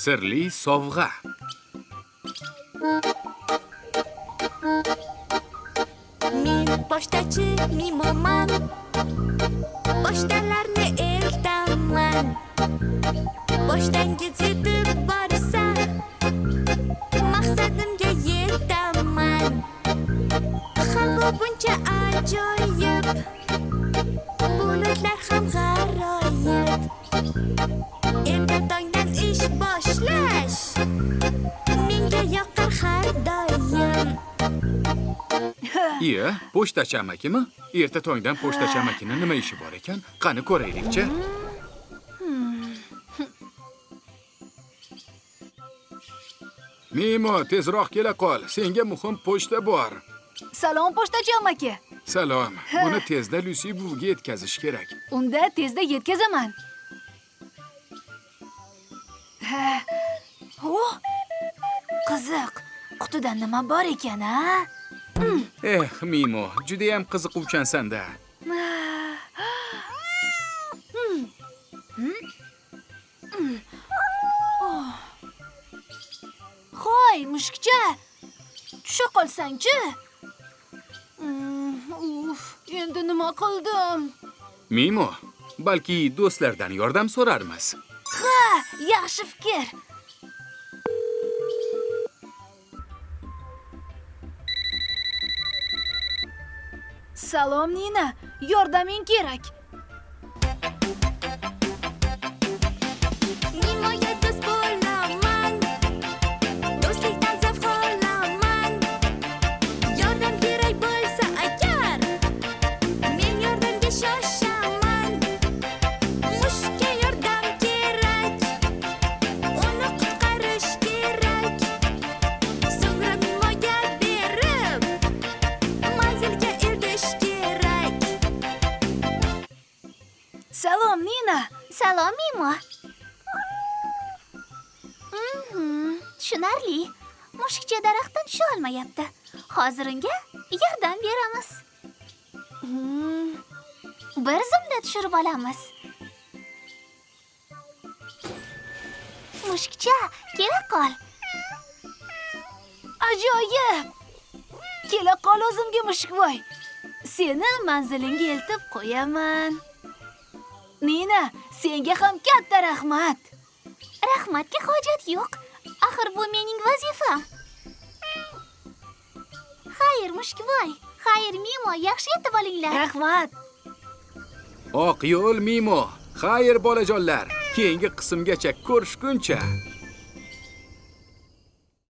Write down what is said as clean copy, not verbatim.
Sirli sovg'a. Men pochtachi Mimoman. Pochtalarni eltaman. Pochtangiz yetib borsa, maqsadimga yetaman. Havo buncha ajoyib, bulutlar ham g'aroyib. Erta tongdan ish boshlash menga yoqar har doim. Iya, pochtachi amakimi? Erta tongdan pochtachi amakini nima ishi bor ekan? Qani ko'raylik-chi. Mimo, tezroq kela qol. Senga muhim pochta bor. Salom pochtachi amaki. Salom. Buni tezda Lucy buviga yetkazish kerak. Unda tezda yetkazaman. Oh, qiziq. Qutida nima bor ekan, ha? Mimo, juda ham qiziquvchansan-da. Hoy, mushukcha. Tusha qolsang-chi. Endi nima qildim? Mimo, balki do'stlardan yordam so'rarmiz. Ha, yaxshi fikr. Salom Nina, yordaming kerak. Mimoga do'st bo'laman. Do'stlikdan zavq olaman. Yordam kerak bo'lsa agar, men yordamga shoshaman. Mushukka yordam kerak, uni qutqarish kerak. So'ngra Mimoga berib, manzilga erdish kerak. Salom Nina. Salom Mimo. Tushunarli. Mushukcha daraxtdan tusha olmayapti. Hozir unga yordam beramiz. Bir zumda tushirib olamiz. Mushukcha, kela qol. Ajoyib. Kela qol o'zimga mushukvoy. Seni manzilingga eltib qo'yaman. Nina, senga ham katta rahmat. Rahmatga hojat yo'q. Axir bu mening vazifam. Xayr, mushukvoy. Xayr, Mimo, yaxshi yetib olinglar. Rahmat. Oq yo'l Mimo. Xayr bolajonlar. Keyingi qismgacha ko'rishguncha.